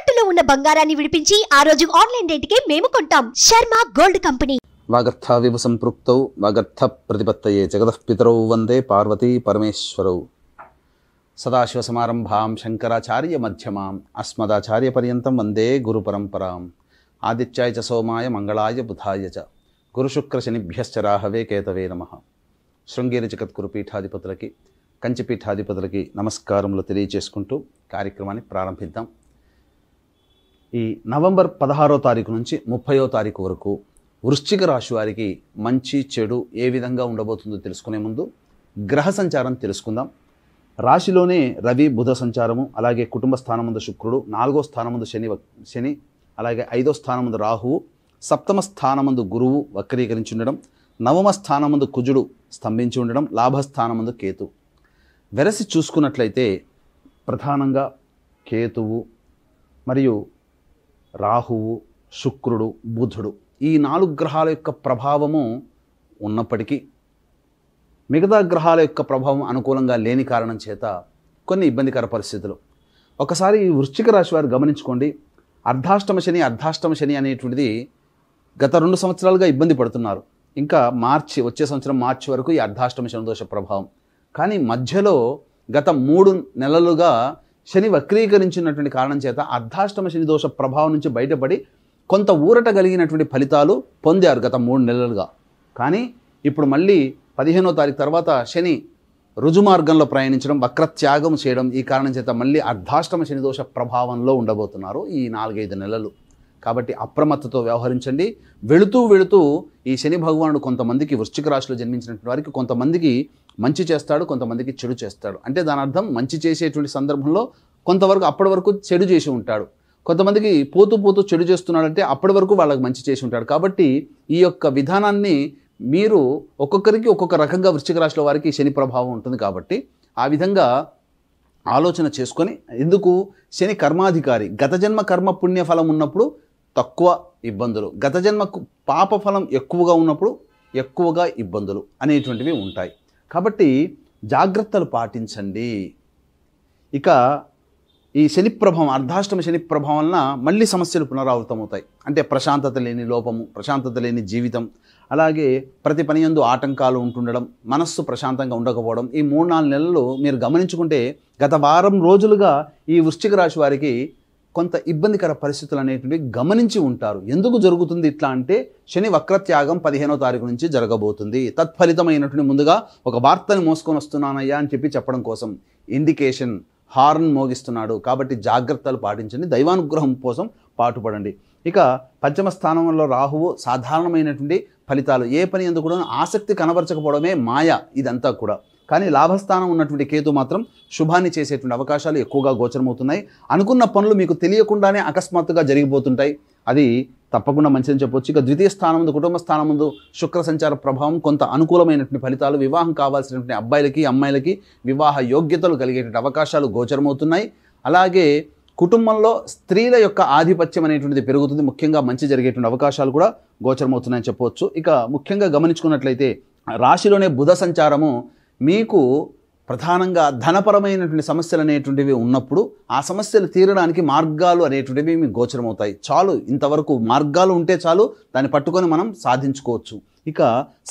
తాకట్టులో ఉన్న బంగారాన్ని విడిపించి ఆ రోజు ఆన్లైన్ రేటుకే మేము కొంటాం. Sharma gold company. వాగర్థావివ సంపృక్తౌ వాగర్థ ప్రతిపత్తయే జగతః పితరౌ వందే పార్వతీ పరమేశ్వరౌ. సదాశివసమారంభాం శంకరాచార్య మధ్యమాం అస్మదాచార్య పర్యంతం వందే గురు పరంపరాం. ఆదిత్యాయ చ సోమాయ మంగళాయ బుధాయ చ గురుశుక్ర శనిభ్యశ్చ రాహవే కేతవే నమః. శృంగేరి జగద్గురు పీఠాధిపతులకి కంచి పీఠాధిపతులకి నమస్కారములు తెలియజేసుకుంటూ కార్యక్రమాన్ని ప్రారంభిద్దాం. ఈ నవంబర్ 16వ తారీఖు నుంచి 30వ తారీఖు వరకు వృశ్చిక రాశి వారికి మంచి చెడు ఏ విధంగా ఉండబోతుందో తెలుసుకునే ముందు గ్రహ సంచారం తెలుసుకుందాం. రాశిలోనే రవి బుధ సంచారము, అలాగే కుటుంబ స్థానమందు శుక్రుడు, 4వ స్థానమందు శని, అలాగే 5వ స్థానమందు రాహువు, 7వ స్థానమందు గురువు వక్రీకరించి ఉండడం, 9వ స్థానమందు కుజుడు స్తంభించి ఉండడం, లాభస్థానమందు కేతు. వెరసి చూసుకున్నట్లయితే ప్రధానంగా కేతువు మరియు రాహువు, శుక్రుడు, బుధుడు ఈ 4 గ్రహాల యొక్క ప్రభావము ఉన్నప్పటికీ మిగతా గ్రహాల యొక్క ప్రభావం అనుకూలంగా లేని కారణం చేత కొన్ని ఇబ్బందికర పరిస్థితులు. ఒకసారి ఈ వృశ్చిక రాశి వారు గమనించుకోండి. అర్ధాష్టమ శని అనేటువంటిది గత 2 సంవత్సరాలుగా ఇబ్బంది పడుతున్నారు. ఇంకా వచ్చే సంవత్సరం మార్చి వరకు ఈ అర్ధాష్టమ శని దోష ప్రభావం. కానీ మధ్యలో గత 3 నెలలుగా శని వక్రీకరించినటువంటి కారణం చేత అర్ధాష్టమ శని దోష ప్రభావం నుంచి బయటపడి కొంత ఊరట కలిగినటువంటి ఫలితాలు పొందారు గత 3 నెలలుగా. కానీ ఇప్పుడు మళ్ళీ 15వ తారీఖు తర్వాత శని రుజుమార్గంలో ప్రయాణించడం, వక్రత్యాగం చేయడం, ఈ కారణం చేత మళ్ళీ అర్ధాష్టమ శని దోష ప్రభావంలో ఉండబోతున్నారు ఈ 4-5 నెలలు. కాబట్టి అప్రమత్తతో వ్యవహరించండి. వెళుతూ ఈ శని భగవానుడు కొంతమందికి వృశ్చిక రాశిలో జన్మించినటువంటి వారికి కొంతమందికి మంచి చేస్తాడు, కొంతమందికి చెడు చేస్తాడు. అంటే దాని అర్థం మంచి చేసేటువంటి సందర్భంలో కొంతవరకు అప్పటి వరకు చెడు చేసి ఉంటాడు. కొంతమందికి పోతూ చెడు చేస్తున్నాడంటే అప్పటి వరకు వాళ్ళకి మంచి చేసి ఉంటాడు. కాబట్టి ఈ యొక్క విధానాన్ని మీరు ఒక్కొక్కరికి ఒక్కొక్క రకంగా వృశ్చిక రాశిలో వారికి శని ప్రభావం ఉంటుంది. కాబట్టి ఆ విధంగా ఆలోచన చేసుకొని, ఎందుకు శని కర్మాధికారి, గత జన్మ కర్మ పుణ్యఫలం ఉన్నప్పుడు తక్కువ ఇబ్బందులు, గత జన్మకు పాప ఫలం ఎక్కువగా ఉన్నప్పుడు ఎక్కువగా ఇబ్బందులు అనేటువంటివి ఉంటాయి. కాబట్టి జాగ్రత్తలు పాటించండి. ఇక ఈ శని ప్రభావం, అర్ధాష్టమ శని ప్రభావం వలన మళ్ళీ సమస్యలు పునరావృతమవుతాయి. అంటే ప్రశాంతత లేని లోపము, ప్రశాంతత లేని జీవితం, అలాగే ప్రతి పని యందు ఆటంకాలు ఉంటుండడం, మనస్సు ప్రశాంతంగా ఉండకపోవడం. ఈ 3-4 నెలలు మీరు గమనించుకుంటే గత వారం రోజులుగా ఈ వృశ్చిక రాశి వారికి కొంత ఇబ్బందికర పరిస్థితులు అనేటువంటివి గమనించి ఉంటారు. ఎందుకు జరుగుతుంది ఇట్లా అంటే శని వక్రత్యాగం 15వ తారీఖు నుంచి జరగబోతుంది. తత్ఫలితమైనటువంటి ముందుగా ఒక వార్తని మోసుకొని వస్తున్నానయ్యా అని చెప్పడం కోసం ఇండికేషన్, హార్న్ మోగిస్తున్నాడు. కాబట్టి జాగ్రత్తలు పాటించండి, దైవానుగ్రహం కోసం పాటుపడండి. ఇక పంచమ స్థానంలో రాహువు సాధారణమైనటువంటి ఫలితాలు, ఏ పని ఎందుకు కూడా ఆసక్తి కనబరచకపోవడమే మాయ ఇదంతా కూడా. కానీ లాభస్థానం ఉన్నటువంటి కేతు మాత్రం శుభాన్ని చేసేటువంటి అవకాశాలు ఎక్కువగా గోచరమవుతున్నాయి. అనుకున్న పనులు మీకు తెలియకుండానే అకస్మాత్తుగా జరిగిపోతుంటాయి. అది తప్పకుండా మంచిదని చెప్పొచ్చు. ఇక ద్వితీయ స్థానం ముందు, కుటుంబ స్థానం ముందు శుక్ర సంచార ప్రభావం కొంత అనుకూలమైనటువంటి ఫలితాలు, వివాహం కావాల్సినటువంటి అబ్బాయిలకి అమ్మాయిలకి వివాహ యోగ్యతలు కలిగేటువంటి అవకాశాలు గోచరమవుతున్నాయి. అలాగే కుటుంబంలో స్త్రీల యొక్క ఆధిపత్యం అనేటువంటిది పెరుగుతుంది. ముఖ్యంగా మంచి జరిగేటువంటి అవకాశాలు కూడా గోచరమవుతున్నాయని చెప్పవచ్చు. ఇక ముఖ్యంగా గమనించుకున్నట్లయితే రాశిలోనే బుధ సంచారము మీకు ప్రధానంగా ధనపరమైనటువంటి సమస్యలు అనేటువంటివి ఉన్నప్పుడు ఆ సమస్యలు తీరడానికి మార్గాలు అనేటువంటివి మీకు గోచరమవుతాయి. చాలు, ఇంతవరకు మార్గాలు ఉంటే చాలు, దాన్ని పట్టుకొని మనం సాధించుకోవచ్చు. ఇక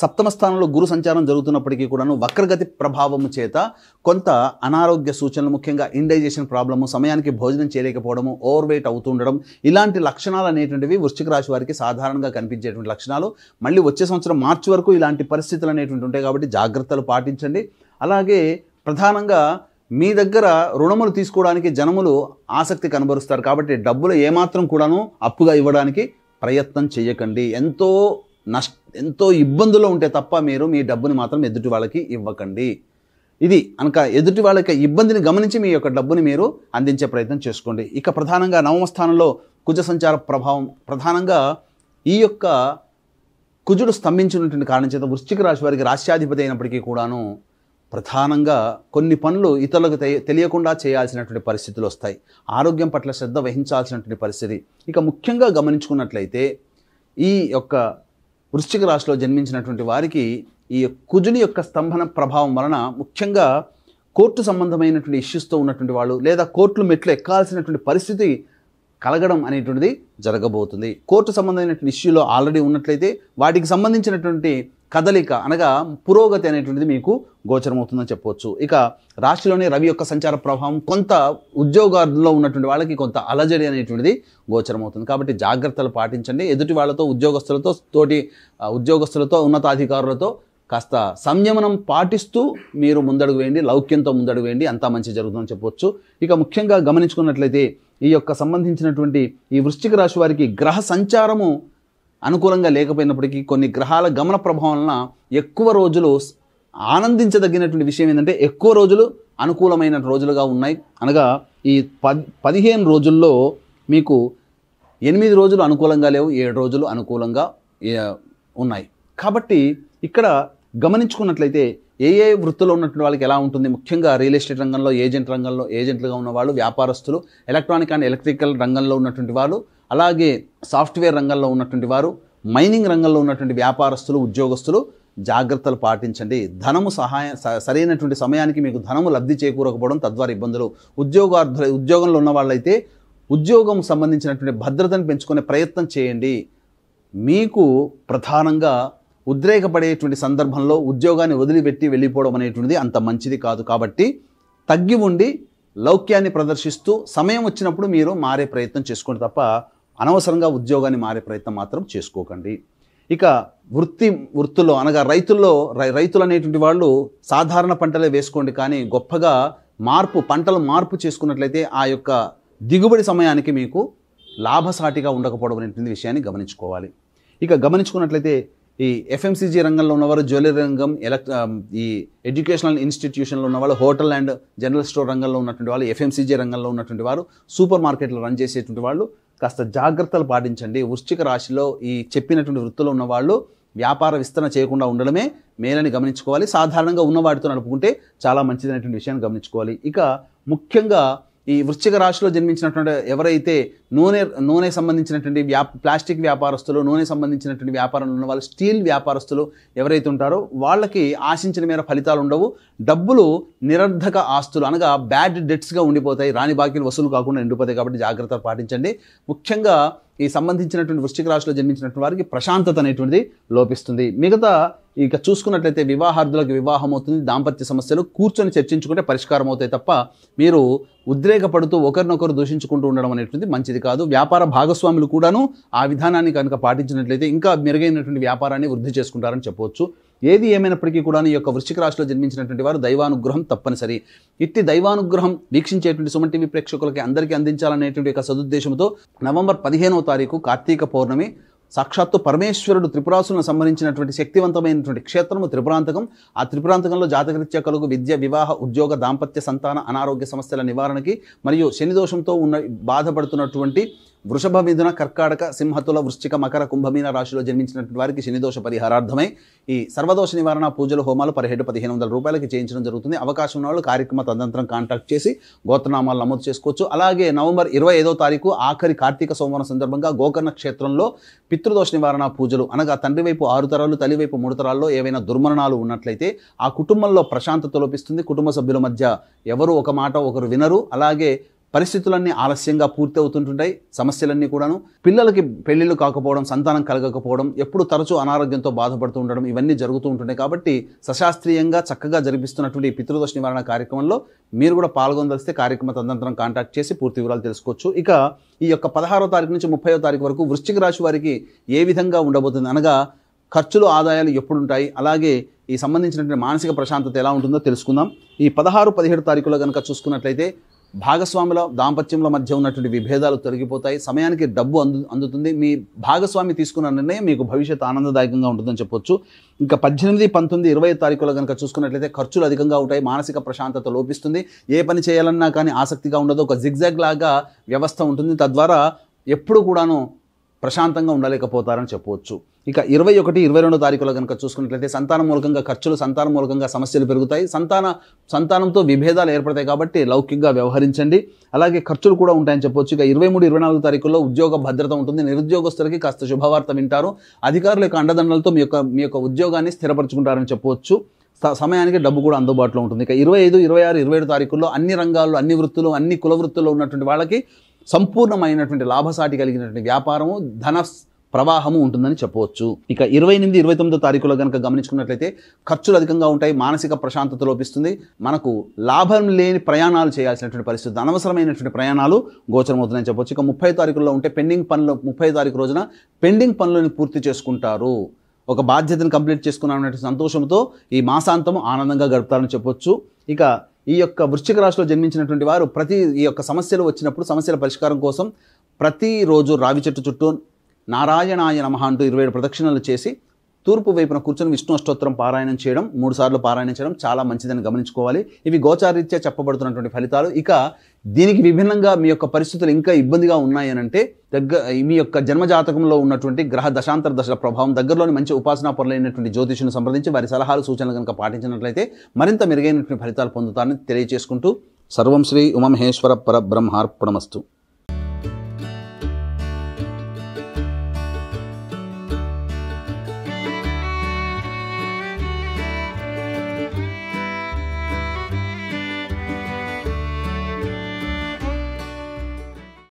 7వ స్థానంలో గురు సంచారం జరుగుతున్నప్పటికీ కూడాను వక్రగతి ప్రభావము చేత కొంత అనారోగ్య సూచనలు, ముఖ్యంగా ఇండైజెషన్ ప్రాబ్లము, సమయానికి భోజనం చేయలేకపోవడము, ఓవర్ వెయిట్ అవుతుండడం, ఇలాంటి లక్షణాలు అనేటువంటివి వృశ్చిక రాశి వారికి సాధారణంగా కనిపించేటువంటి లక్షణాలు. మళ్ళీ వచ్చే సంవత్సరం మార్చి వరకు ఇలాంటి పరిస్థితులు అనేటువంటి ఉంటాయి. కాబట్టి జాగ్రత్తలు పాటించండి. అలాగే ప్రధానంగా మీ దగ్గర రుణములు తీసుకోవడానికి జనములు ఆసక్తి కనబరుస్తారు. కాబట్టి డబ్బులు ఏమాత్రం కూడాను అప్పుగా ఇవ్వడానికి ప్రయత్నం చేయకండి. ఎంతో ఇబ్బందుల్లో ఉంటే తప్ప మీరు మీ డబ్బుని మాత్రం ఎదుటి వాళ్ళకి ఇవ్వకండి. ఇది అనక ఎదుటి వాళ్ళ యొక్క ఇబ్బందిని గమనించి మీ యొక్క డబ్బుని మీరు అందించే ప్రయత్నం చేసుకోండి. ఇక ప్రధానంగా 9వ స్థానంలో కుజ సంచార ప్రభావం, ప్రధానంగా ఈ యొక్క కుజుడు స్తంభించినటువంటి కారణం చేత వృశ్చిక రాశి వారికి రాశ్యాధిపతి అయినప్పటికీ కూడాను ప్రధానంగా కొన్ని పనులు ఇతరులకు తెలియకుండా చేయాల్సినటువంటి పరిస్థితులు వస్తాయి. ఆరోగ్యం పట్ల శ్రద్ధ వహించాల్సినటువంటి పరిస్థితి. ఇక ముఖ్యంగా గమనించుకున్నట్లయితే ఈ యొక్క వృశ్చిక రాశిలో జన్మించినటువంటి వారికి ఈ కుజుని యొక్క స్తంభన ప్రభావం వలన ముఖ్యంగా కోర్టు సంబంధమైనటువంటి ఇష్యూస్తో ఉన్నటువంటి వాళ్ళు, లేదా కోర్టులు మెట్లు ఎక్కాల్సినటువంటి పరిస్థితి కలగడం అనేటువంటిది జరగబోతుంది. కోర్టు సంబంధమైనటువంటి ఇష్యూలో ఆల్రెడీ ఉన్నట్లయితే వాటికి సంబంధించినటువంటి కదలిక అనగా పురోగతి అనేటువంటిది మీకు గోచరమవుతుందని చెప్పవచ్చు. ఇక రాశిలోని రవి యొక్క సంచార ప్రభావం కొంత ఉద్యోగాల్లో ఉన్నటువంటి వాళ్ళకి కొంత అలజడి అనేటువంటిది గోచరమవుతుంది. కాబట్టి జాగ్రత్తలు పాటించండి. ఎదుటి వాళ్ళతో ఉద్యోగస్తులతో ఉన్నతాధికారులతో కాస్త సంయమనం పాటిస్తూ మీరు ముందడుగు వేయండి, లౌక్యంతో ముందడుగు వేయండి, అంతా మంచి జరుగుతుందని చెప్పవచ్చు. ఇక ముఖ్యంగా గమనించుకున్నట్లయితే ఈ యొక్క సంబంధించినటువంటి ఈ వృశ్చిక రాశి వారికి గ్రహ సంచారము అనుకూలంగా లేకపోయినప్పటికీ కొన్ని గ్రహాల గమన ప్రభావం వలన ఎక్కువ రోజులు ఆనందించదగినటువంటి విషయం ఏంటంటే ఎక్కువ రోజులు అనుకూలమైన రోజులుగా ఉన్నాయి. అనగా ఈ 15 రోజుల్లో మీకు 8 రోజులు అనుకూలంగా లేవు, 7 రోజులు అనుకూలంగా ఉన్నాయి. కాబట్టి ఇక్కడ గమనించుకున్నట్లయితే ఏ వృత్తిలో ఉన్నటువంటి వాళ్ళకి ఎలా ఉంటుంది, ముఖ్యంగా రియల్ ఎస్టేట్ రంగంలో ఏజెంట్లుగా ఉన్నవాళ్ళు, వ్యాపారస్తులు, ఎలక్ట్రానిక్ అండ్ ఎలక్ట్రికల్ రంగంలో ఉన్నటువంటి వాళ్ళు, అలాగే సాఫ్ట్వేర్ రంగంలో ఉన్నటువంటి వారు, మైనింగ్ రంగంలో ఉన్నటువంటి వ్యాపారస్తులు, ఉద్యోగస్తులు జాగ్రత్తలు పాటించండి. ధనము సరైనటువంటి సమయానికి మీకు ధనము లబ్ధి చేకూరకపోవడం, తద్వారా ఇబ్బందులు. ఉద్యోగంలో ఉన్న వాళ్ళైతే ఉద్యోగం సంబంధించినటువంటి భద్రతను పెంచుకునే ప్రయత్నం చేయండి. మీకు ప్రధానంగా ఉద్రేకపడేటువంటి సందర్భంలో ఉద్యోగాన్ని వదిలిపెట్టి వెళ్ళిపోవడం అనేటువంటిది అంత మంచిది కాదు. కాబట్టి తగ్గి ఉండి లౌక్యాన్ని ప్రదర్శిస్తూ సమయం వచ్చినప్పుడు మీరు మారే ప్రయత్నం చేసుకోండి తప్ప అనవసరంగా ఉద్యోగాన్ని మారే ప్రయత్నం మాత్రం చేసుకోకండి. ఇక వృత్తుల్లో అనగా రైతులు అనేటువంటి వాళ్ళు సాధారణ పంటలే వేసుకోండి, కానీ గొప్పగా పంటలు మార్పు చేసుకున్నట్లయితే ఆ యొక్క దిగుబడి సమయానికి మీకు లాభసాటిగా ఉండకపోవడం అనేటువంటి విషయాన్ని గమనించుకోవాలి. ఇక గమనించుకున్నట్లయితే ఈ ఎఫ్ఎంసీజీ రంగంలో ఉన్నవారు, జ్యువెలరీ రంగం, ఈ ఎడ్యుకేషనల్ ఇన్స్టిట్యూషన్లో ఉన్నవాళ్ళు, హోటల్ అండ్ జనరల్ స్టోర్ రంగంలో ఉన్నటువంటి వాళ్ళు, ఎఫ్ఎంసీజీ రంగంలో ఉన్నటువంటి వారు, సూపర్ మార్కెట్లు రన్ చేసేటువంటి వాళ్ళు కాస్త జాగ్రత్తలు పాటించండి. వృశ్చిక రాశిలో ఈ చెప్పినటువంటి వృత్తిలో ఉన్న వాళ్ళు వ్యాపార విస్తరణ చేయకుండా ఉండడమే మేలని గమనించుకోవాలి. సాధారణంగా ఉన్న వాటితో నడుపుకుంటే చాలా మంచిదనేటువంటి విషయాన్ని గమనించుకోవాలి. ఇక ముఖ్యంగా ఈ వృశ్చిక రాశిలో జన్మించినటువంటి ఎవరైతే నూనె సంబంధించినటువంటి ప్లాస్టిక్ వ్యాపారస్తులు, నూనె సంబంధించినటువంటి వ్యాపారంలో ఉన్న వాళ్ళు, స్టీల్ వ్యాపారస్తులు ఎవరైతే ఉంటారో వాళ్ళకి ఆశించిన మేర ఫలితాలు ఉండవు. డబ్బులు నిరర్ధక ఆస్తులు అనగా బ్యాడ్ డెట్స్గా ఉండిపోతాయి, రాని బాకీలు వసూలు కాకుండా ఎండిపోతాయి. కాబట్టి జాగ్రత్త పాటించండి. ముఖ్యంగా ఈ సంబంధించినటువంటి వృశ్చిక రాశిలో జన్మించినటువంటి వారికి ప్రశాంతత అనేటువంటిది లోపిస్తుంది. మిగతా ఇక చూసుకున్నట్లయితే వివాహార్థులకు వివాహం అవుతుంది, దాంపత్య సమస్యలు కూర్చొని చర్చించుకుంటే పరిష్కారం అవుతాయి తప్ప మీరు ఉద్రేకపడుతూ ఒకరినొకరు దూషించుకుంటూ ఉండడం అనేటువంటిది మంచిది కాదు. వ్యాపార భాగస్వాములు కూడాను ఆ విధానాన్ని కనుక పాటించినట్లయితే ఇంకా మెరుగైనటువంటి వ్యాపారాన్ని వృద్ధి చేసుకుంటారని చెప్పవచ్చు. ఏది ఏమైనప్పటికీ కూడా ఈ యొక్క వృశ్చిక రాశిలో జన్మించినటువంటి వారు దైవానుగ్రహం తప్పనిసరి. ఇట్టి దైవానుగ్రహం వీక్షించేటువంటి సుమన్ టీవీ ప్రేక్షకులకి అందరికీ అందించాలనేటువంటి ఒక సదుద్దేశంతో నవంబర్ 15వ తారీఖు కార్తీక పౌర్ణమి సాక్షాత్తు పరమేశ్వరుడు త్రిపురాసులను సంహరించినటువంటి శక్తివంతమైనటువంటి క్షేత్రము త్రిపురాంతకం. ఆ త్రిపురాంతకంలో జాతకరీత్యా కలుగు విద్య, వివాహ, ఉద్యోగ, దాంపత్య, సంతాన, అనారోగ్య సమస్యల నివారణకి మరియు శని దోషంతో బాధపడుతున్నటువంటి వృషభ, మిథున, కర్కాటక, సింహతుల, వృశ్చిక, మకర, కుంభమీన రాశిలో జన్మించినటువంటి వారికి శనిదోష పరిహారార్థమై ఈ సర్వదోష నివారణ పూజలు, హోమాలు పర్ హెడ్ 1500 రూపాయలకి చేయించడం జరుగుతుంది. అవకాశం ఉన్న వాళ్ళు కార్యక్రమ తదనంతరం కాంటాక్ట్ చేసి గోత్రనామాలు నమోదు చేసుకోవచ్చు. అలాగే నవంబర్ 25వ తారీఖు ఆఖరి కార్తీక సోమవారం సందర్భంగా గోకర్ణ క్షేత్రంలో పితృదోష నివారణ పూజలు అనగా తండ్రి వైపు 6 తరాలు, తల్లి వైపు 3 తరాల్లో ఏవైనా దుర్మరణాలు ఉన్నట్లయితే ఆ కుటుంబంలో ప్రశాంతత లోపిస్తుంది. కుటుంబ సభ్యుల మధ్య ఎవరు ఒక మాట ఒకరు వినరు. అలాగే పరిస్థితులన్నీ ఆలస్యంగా పూర్తి అవుతుంటుంటాయి. సమస్యలన్నీ కూడాను పిల్లలకి పెళ్లిళ్ళు కాకపోవడం, సంతానం కలగకపోవడం, ఎప్పుడు తరచూ అనారోగ్యంతో బాధపడుతూ ఉండడం, ఇవన్నీ జరుగుతూ ఉంటుంటాయి. కాబట్టి సశాస్త్రీయంగా చక్కగా జరిపిస్తున్నటువంటి పితృదోష నివారణ కార్యక్రమంలో మీరు కూడా పాల్గొనదలిస్తే కార్యక్రమ తదనంతరం కాంటాక్ట్ చేసి పూర్తి వివరాలు తెలుసుకోవచ్చు. ఇక ఈ యొక్క 16వ తారీఖు నుంచి 30వ తారీఖు వరకు వృశ్చిక రాశి వారికి ఏ విధంగా ఉండబోతుంది అనగా ఖర్చులు, ఆదాయాలు ఎప్పుడు ఉంటాయి, అలాగే ఈ సంబంధించినటువంటి మానసిక ప్రశాంతత ఎలా ఉంటుందో తెలుసుకుందాం. ఈ 16, 17 తారీఖులో కనుక చూసుకున్నట్లయితే భాగస్వాముల దాంపత్యంలో మధ్య ఉన్నటువంటి విభేదాలు తొలగిపోతాయి. సమయానికి డబ్బు అందుతుంది. మీ భాగస్వామి తీసుకున్న నిర్ణయం మీకు భవిష్యత్ ఆనందదాయకంగా ఉంటుందని చెప్పొచ్చు. ఇంకా 18, 19, 20 తారీఖులో కనుక చూసుకున్నట్లయితే ఖర్చులు అధికంగా ఉంటాయి, మానసిక ప్రశాంతత లోపిస్తుంది. ఏ పని చేయాలన్నా కానీ ఆసక్తిగా ఉండదు, ఒక జిగ్జాగ్ లాగా వ్యవస్థ ఉంటుంది. తద్వారా ఎప్పుడు కూడాను ప్రశాంతంగా ఉండలేకపోతారని చెప్పవచ్చు. ఇక 21, 22 తారీఖులో కనుక చూసుకున్నట్లయితే సంతానం మూలకంగా ఖర్చులు, సంతానం మూలకంగా సమస్యలు పెరుగుతాయి. సంతానంతో విభేదాలు ఏర్పడతాయి. కాబట్టి లౌకికంగా వ్యవహరించండి. అలాగే ఖర్చులు కూడా ఉంటాయని చెప్పొచ్చు. ఇక 23, 24 తారీఖుల్లో ఉద్యోగ భద్రత ఉంటుంది. నిరుద్యోగస్తులకి కాస్త శుభవార్త వింటారు. అధికారుల యొక్క అండదండలతో మీ యొక్క ఉద్యోగాన్ని స్థిరపరచుకుంటారని చెప్పవచ్చు. సమయానికి డబ్బు కూడా అందుబాటులో ఉంటుంది. ఇక 25, 26, 27 తారీఖుల్లో అన్ని రంగాల్లో, అన్ని వృత్తులు, అన్ని కుల వృత్తుల్లో ఉన్నటువంటి వాళ్ళకి సంపూర్ణమైనటువంటి లాభసాటి కలిగినటువంటి వ్యాపారము, ధన ప్రవాహము ఉంటుందని చెప్పవచ్చు. ఇక 28, 29 తారీఖులో కనుక గమనించుకున్నట్లయితే ఖర్చులు అధికంగా ఉంటాయి, మానసిక ప్రశాంతత లోపిస్తుంది, మనకు లాభం లేని ప్రయాణాలు చేయాల్సినటువంటి పరిస్థితి, అనవసరమైనటువంటి ప్రయాణాలు గోచరమవుతుందని చెప్పవచ్చు. ఇక 30 తారీఖుల్లో ఉంటే పెండింగ్ పనులు, 30 తారీఖు రోజున పెండింగ్ పనులను పూర్తి చేసుకుంటారు, ఒక బాధ్యతను కంప్లీట్ చేసుకున్నటువంటి సంతోషంతో ఈ మాసాంతము ఆనందంగా గడుపుతారని చెప్పొచ్చు. ఇక ఈ యొక్క వృశ్చిక రాశిలో జన్మించినటువంటి వారు ఈ యొక్క సమస్యలు వచ్చినప్పుడు సమస్యల పరిష్కారం కోసం ప్రతిరోజు రావి చెట్టు చుట్టూ నారాయణాయ నమః అంటూ 27 ప్రదక్షిణలు చేసి తూర్పు వైపున కూర్చొని విష్ణు అష్టోత్తరం పారాయణం చేయడం, 3 సార్లు పారాయణం చేయడం చాలా మంచిదని గమనించుకోవాలి. ఇవి గోచారీత్యా చెప్పబడుతున్నటువంటి ఫలితాలు. ఇక దీనికి విభిన్నంగా మీ యొక్క పరిస్థితులు ఇంకా ఇబ్బందిగా ఉన్నాయనంటే మీ యొక్క జన్మజాతకంలో ఉన్నటువంటి గ్రహ దశాంతర దశల ప్రభావం, దగ్గరలోని మంచి ఉపాసనా పరులైనటువంటి జ్యోతిషుని సంప్రదించి వారి సలహాలు సూచనలు కనుక పాటించినట్లయితే మరింత మెరుగైనటువంటి ఫలితాలు పొందుతారని తెలియజేసుకుంటూ సర్వం శ్రీ ఉమామహేశ్వర పరబ్రహ్మార్పణమస్తు.